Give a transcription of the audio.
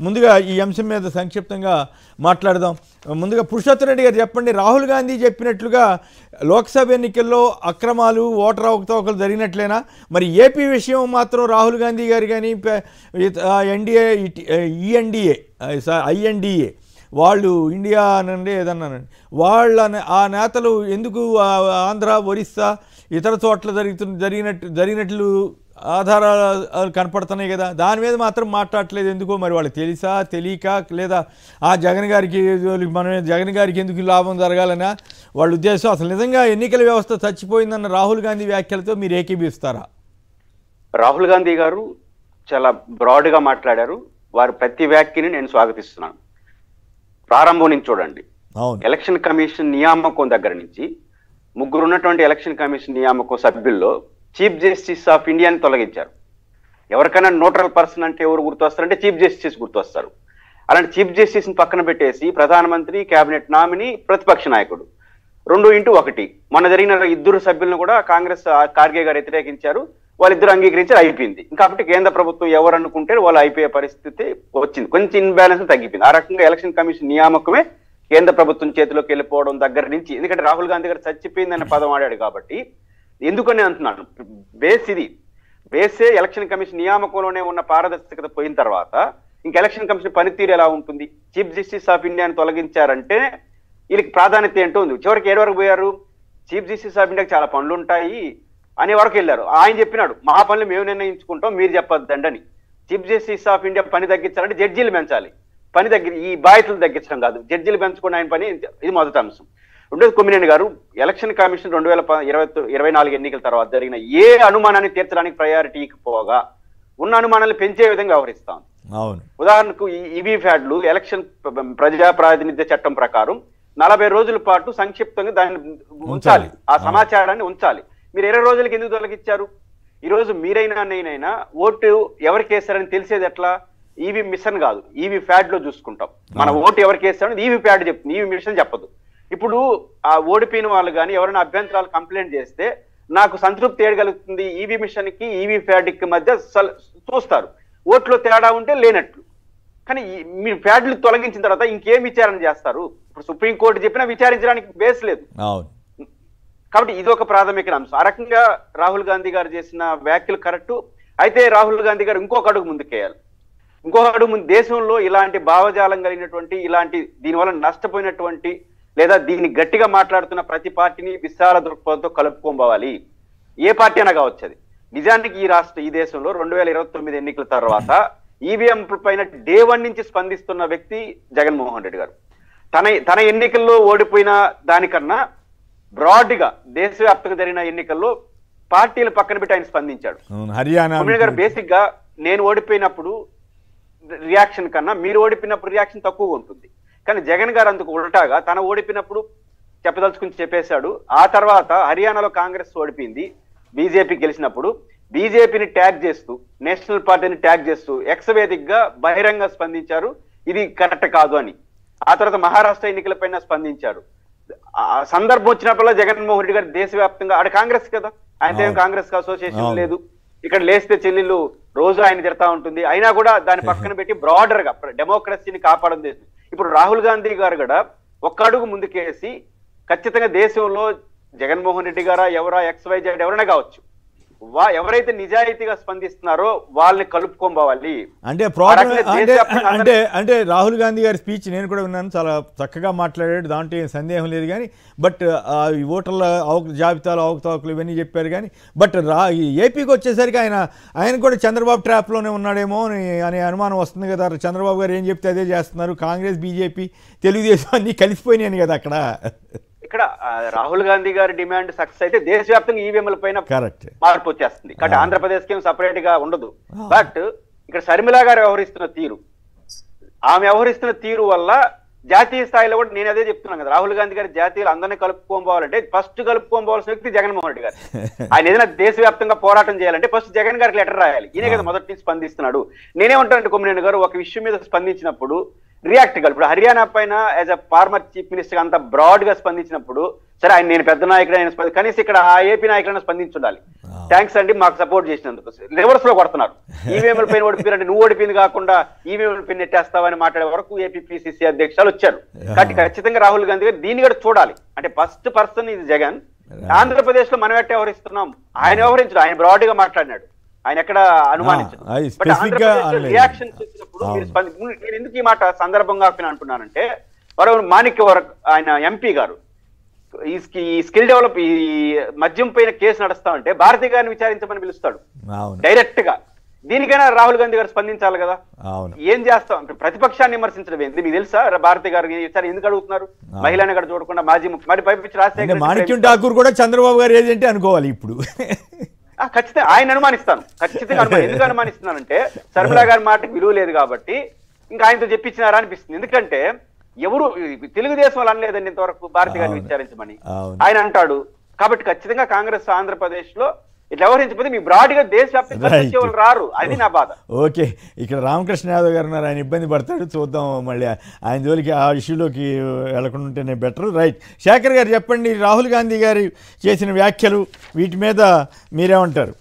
ముందుగా ఈ అంశం మీద సంక్షిప్తంగా మాట్లాడదాం. ముందుగా పురుషోత్తమ్ రెడ్డి గారు చెప్పండి, రాహుల్ గాంధీ చెప్పినట్లుగా లోక్సభ ఎన్నికల్లో అక్రమాలు ఓటర్ అవకతవకలు జరిగినట్లేనా? మరి ఏపీ విషయం మాత్రం రాహుల్ గాంధీ గారు కానీ ఐఎన్డిఏ వాళ్ళు ఇండియా అనండి ఏదన్నానండి, వాళ్ళ ఆ నేతలు ఎందుకు ఆంధ్ర, ఒరిస్సా ఇతర చోట్ల జరిగినట్లు ఆధారాలు కనపడుతున్నాయి కదా, దాని మీద మాత్రం మాట్లాడట్లేదు ఎందుకో? మరి వాళ్ళకి తెలుసా, తెలియక, లేదా ఆ జగన్ గారికి ఎందుకు లాభం జరగాలనా వాళ్ళ ఉద్దేశం? అసలు నిజంగా ఎన్నికల వ్యవస్థ చచ్చిపోయిందన్న రాహుల్ గాంధీ వ్యాఖ్యలతో మీరు ఏకీభవిస్తారా? రాహుల్ గాంధీ గారు చాలా బ్రాడ్గా మాట్లాడారు. వారు ప్రతి వ్యాఖ్యని నేను స్వాగతిస్తున్నాను. ప్రారంభం నుంచి చూడండి, ఎలక్షన్ కమిషన్ నియామకం దగ్గర నుంచి ముగ్గురు ఉన్నటువంటి ఎలక్షన్ కమిషన్ నియామకం సభ్యుల్లో చీఫ్ జస్టిస్ ఆఫ్ ఇండియాని తొలగించారు. ఎవరికైనా న్యూట్రల్ పర్సన్ అంటే ఎవరు గుర్తొస్తారంటే చీఫ్ జస్టిస్ గుర్తొస్తారు. అలాంటి చీఫ్ జస్టిస్ని పక్కన పెట్టేసి ప్రధానమంత్రి, కేబినెట్ నామినీ, ప్రతిపక్ష నాయకుడు 2-1 మొన్న జరిగిన 2 సభ్యులను కూడా కాంగ్రెస్ ఖార్గే గారు వ్యతిరేకించారు. వాళ్ళిద్దరు అంగీకరించారు, అయిపోయింది. కాబట్టి కేంద్ర ప్రభుత్వం ఎవరు అనుకుంటే వాళ్ళు అయిపోయే పరిస్థితి వచ్చింది. కొంచెం ఇన్బ్యాలెన్స్ తగ్గిపోయింది. ఆ రకంగా ఎలక్షన్ కమిషన్ నియామకమే కేంద్ర ప్రభుత్వం చేతిలోకి వెళ్ళిపోవడం దగ్గర నుంచి, ఎందుకంటే రాహుల్ గాంధీ గారు చచ్చిపోయిందనే పదం ఆడాడు కాబట్టి, ఎందుకని అంటున్నాను, బేసే ఎలక్షన్ కమిషన్ నియామకంలోనే ఉన్న పారదర్శకత పోయిన తర్వాత ఇంక ఎలక్షన్ కమిషన్ పనితీరు ఎలా ఉంటుంది? చీఫ్ జస్టిస్ ఆఫ్ ఇండియాని తొలగించారంటే వీళ్ళకి ప్రాధాన్యత ఏంటో ఉంది. చివరికి ఏడు వరకు పోయారు, చీఫ్ జస్టిస్ ఆఫ్ ఇండియాకి చాలా పనులు ఉంటాయి అనే వరకు వెళ్ళారు. ఆయన చెప్పినాడు, మా పనులు మేము నిర్ణయించుకుంటాం, మీరు చెప్పొద్దండి అని. చీఫ్ జస్టిస్ ఆఫ్ ఇండియా పని తగ్గించాలంటే జడ్జీలు పెంచాలి, ఈ బాధ్యతలు తగ్గించడం కాదు, జడ్జీలు పెంచుకుని ఆయన పని. ఇది మొదటి అంశం. రెండోది, కొమ్మినేని గారు ఎలక్షన్ కమిషన్ 2024 ఎన్నికల తర్వాత జరిగిన ఏ అనుమానాన్ని తీర్చడానికి ప్రయారిటీకి పోగా ఉన్న అనుమానాలు పెంచే విధంగా వ్యవహరిస్తాం. ఉదాహరణకు ఈవీ ఫ్యాడ్లు ఎలక్షన్ ప్రజా ప్రాతినిధ్య చట్టం ప్రకారం 40 రోజుల పాటు సంక్షిప్తంగా దాన్ని ఉంచాలి, ఆ సమాచారాన్ని ఉంచాలి. మీరు 20 రోజులకి ఎందుకు తొలగించారు? ఈ రోజు మీరైనా నేనైనా ఓటు ఎవరికి వేస్తారని తెలిసేది ఎట్లా? ఈవీ మిషన్ కాదు, ఈవీ ఫ్యాడ్ లో చూసుకుంటాం. మన ఓటు ఎవరికి వేస్తారని ఈవీ ఫ్యాడ్ చెప్తుంది, ఈవీ మిషన్ చెప్పదు. ఇప్పుడు ఆ ఓడిపోయిన వాళ్ళు కానీ ఎవరైనా అభ్యంతరాలు కంప్లైంట్ చేస్తే నాకు సంతృప్తి ఏడగలుగుతుంది, ఈవీ మిషన్ కి ఈవీ ఫ్యాడ్ కి మధ్య చూస్తారు. ఓట్లో తేడా ఉంటే లేనట్లు. కానీ మీరు ఫ్యాడ్లు తొలగించిన తర్వాత ఇంకేం విచారణ చేస్తారు? ఇప్పుడు సుప్రీంకోర్టు చెప్పినా విచారించడానికి బేస్ లేదు. కాబట్టి ఇది ఒక ప్రాథమిక అంశం. ఆ రకంగా రాహుల్ గాంధీ గారు చేసిన వ్యాఖ్యలు కరెక్టు. అయితే రాహుల్ గాంధీ గారు ఇంకొక అడుగు ముందుకేయాలి. ఇంకొక అడుగు ముందు, దేశంలో ఇలాంటి భావజాలం కలిగినటువంటి, ఇలాంటి దీనివల్ల నష్టపోయినటువంటి లేదా దీన్ని గట్టిగా మాట్లాడుతున్న ప్రతి పార్టీని విశాల దృక్పథంతో కలుపుకోవాలి. ఏ పార్టీ అయినా కావచ్చు. అది నిజానికి ఈ దేశంలో 2029 ఎన్నికల తర్వాత ఈవీఎం పైన డే 1 నుంచి స్పందిస్తున్న వ్యక్తి జగన్మోహన్ రెడ్డి గారు. తన ఎన్నికల్లో ఓడిపోయిన దానికన్నా బ్రాడ్ గా దేశవ్యాప్తంగా జరిగిన ఎన్నికల్లో పార్టీలు పక్కన పెట్టి ఆయన స్పందించాడు. కొమ్మినేని గారు బేసిక్ గా నేను ఓడిపోయినప్పుడు రియాక్షన్ కన్నా మీరు ఓడిపోయినప్పుడు రియాక్షన్ తక్కువగా ఉంటుంది. కానీ జగన్ గారు అందుకు ఉల్టాగా తన ఓడిపోయినప్పుడు చెప్పదలుచుకుని చెప్పేశాడు. ఆ తర్వాత హర్యానాలో కాంగ్రెస్ ఓడిపోయింది, బీజేపీ గెలిచినప్పుడు బీజేపీని ట్యాగ్ చేస్తూ, నేషనల్ పార్టీని ట్యాగ్ చేస్తూ ఎక్స్ వేదికగా బహిరంగ స్పందించారు, ఇది కరెక్ట్ కాదు అని. ఆ తర్వాత మహారాష్ట్ర ఎన్నికలపైన స్పందించారు. సందర్భం వచ్చినప్పుడల్లా జగన్మోహన్ రెడ్డి గారు దేశవ్యాప్తంగా, ఆడ కాంగ్రెస్ కదా, ఆయన కాంగ్రెస్ అసోసియేషన్ లేదు, ఇక్కడ లేస్తే చెల్లెళ్ళు రోజు ఆయన తిడతా ఉంటుంది, అయినా కూడా దాన్ని పక్కన పెట్టి బ్రాడర్ గా డెమోక్రసీని కాపాడడం చేసింది. ఇప్పుడు రాహుల్ గాంధీ గారు కూడా ఒక్క అడుగు ముందుకేసి ఖచ్చితంగా దేశంలో జగన్మోహన్ రెడ్డి గారా ఎవరా XYZ ఎవరైనా కావచ్చు, ఎవరైతే నిజాయితీగా స్పందిస్తున్నారో వాళ్ళని కలుపుకోవాలి. అంటే రాహుల్ గాంధీ గారి స్పీచ్ నేను కూడా విన్నాను, చాలా చక్కగా మాట్లాడాడు, దాంట్లో ఏం సందేహం లేదు. కానీ బట్ ఈ ఓటర్ల జాబితాలు అవకతవకలు ఇవన్నీ చెప్పారు. కానీ బట్ ఏపీకి వచ్చేసరికి ఆయన కూడా చంద్రబాబు ట్రాప్లోనే ఉన్నాడేమో అనే అనుమానం వస్తుంది కదా. చంద్రబాబు గారు ఏం చెప్తే అదే చేస్తున్నారు, కాంగ్రెస్, బీజేపీ, తెలుగుదేశం అన్నీ కలిసిపోయినాయి కదా అక్కడ. ఇక్కడ రాహుల్ గాంధీ గారి డిమాండ్ సక్సెస్ అయితే దేశవ్యాప్తంగా ఈవీఎంల పైన మార్పు వచ్చేస్తుంది. కాబట్టి ఆంధ్రప్రదేశ్ కి ఏం సపరేట్ గా ఉండదు. బట్ ఇక్కడ షర్మిల గారు ఆమె వ్యవహరిస్తున్న తీరు వల్ల జాతీయ స్థాయిలో కూడా నేను అదే చెప్తున్నాను కదా, రాహుల్ గాంధీ గారి జాతీయులు అందరినీ కలుపుకోవాలంటే ఫస్ట్ కలుపుకోవాల్సిన వ్యక్తి జగన్మోహన్ రెడ్డి గారు. ఆయన ఏదైనా దేశవ్యాప్తంగా పోరాటం చేయాలంటే ఫస్ట్ జగన్ గారికి లెటర్ రాయాలి. ఈయనే కదా మొదటి నుంచి స్పందిస్తున్నాడు. నేనేమంటానంటే కొమ్మినేని గారు ఒక విషయం మీద స్పందించినప్పుడు రియాక్ట్ కాదు. ఇప్పుడు హర్యానా పైన as a former chief minister అంత బ్రాడ్ గా స్పందించినప్పుడు, సరే ఆయన నేను పెద్ద నాయకుడు, ఆయన కనీసం ఇక్కడ ఆ ఏపీ నాయకులను స్పందించుండాలి. థ్యాంక్స్ అండి మాకు సపోర్ట్ చేసినందుకు. రివర్స్ లో కొడుతున్నారు. ఈవీఎంల పైన ఓడిపోయారంటే నువ్వు ఓడిపోయింది కాకుండా ఈవీఎంల పైన నెట్టేస్తావని మాట్లాడే వరకు ఏపీ పిసిసి అధ్యక్షులు వచ్చారు. కాబట్టి ఖచ్చితంగా రాహుల్ గాంధీ గారు దీన్ని కూడా చూడాలి. అంటే ఫస్ట్ పర్సన్ ఇది జగన్. ఆంధ్రప్రదేశ్ లో మనం ఎట్లా వ్యవహరిస్తున్నాం, ఆయన వ్యవహరించడు, ఆయన బ్రాడ్ గా మాట్లాడినాడు, ఆయన ఎక్కడ అనుమానించడు. బట్ ఆంధ్రప్రదేశ్ రియాక్షన్ చూసినప్పుడు నేను ఎందుకు ఈ మాట సందర్భంగా అంటున్నానంటే, మాణిక్య వరకు ఆయన ఎంపీ గారు ఈ స్కిల్ డెవలప్ ఈ మద్యం పైన కేసు నడుస్తా భారతి గారిని విచారించమని పిలుస్తాడు డైరెక్ట్ గా. దీనికైనా రాహుల్ గాంధీ గారు స్పందించాలి కదా. ఏం చేస్తాం, ప్రతిపక్షాన్ని విమర్శించడం ఏంటి మీకు తెలుసా? భారతి గారు ఎందుకు అడుగుతున్నారు? మహిళని కూడా చూడకుండా మాజీ మరి పైపించి రాజశేఖర్ మాణిక్యం ఠాకూర్ కూడా చంద్రబాబు గారు ఏదంటే అనుకోవాలి ఇప్పుడు. ఖచ్చితంగా ఆయన అనుమానిస్తాను, ఖచ్చితంగా ఎందుకు అనుమానిస్తున్నానంటే శర్మిలా గారి మాటకి విలువ లేదు కాబట్టి ఇంకా ఆయనతో చెప్పించినారా అనిపిస్తుంది. ఎందుకంటే ఎవరు తెలుగుదేశం వాళ్ళు అనలేదండి ఇంతవరకు భారతి గారిని విచారించమని, ఆయన అంటాడు. కాబట్టి ఖచ్చితంగా కాంగ్రెస్ ఆంధ్రప్రదేశ్ లో ఇట్లా వ్యవహరించకపోతే మీ బ్రాడ్ గా దేశవ్యాప్తంగా రారు, అది నా బాధ. ఓకే, ఇక్కడ రామకృష్ణ యాదవ్ గారు ఉన్నారు, ఆయన ఇబ్బంది పడతాడు, చూద్దాం మళ్ళీ ఆయన జోలికి ఆ ఇష్యూలోకి వెళ్ళకుండా ఉంటేనే బెటర్. రైట్, శేఖర్ గారు చెప్పండి, రాహుల్ గాంధీ గారు చేసిన వ్యాఖ్యలు వీటి మీద మీరేమంటారు?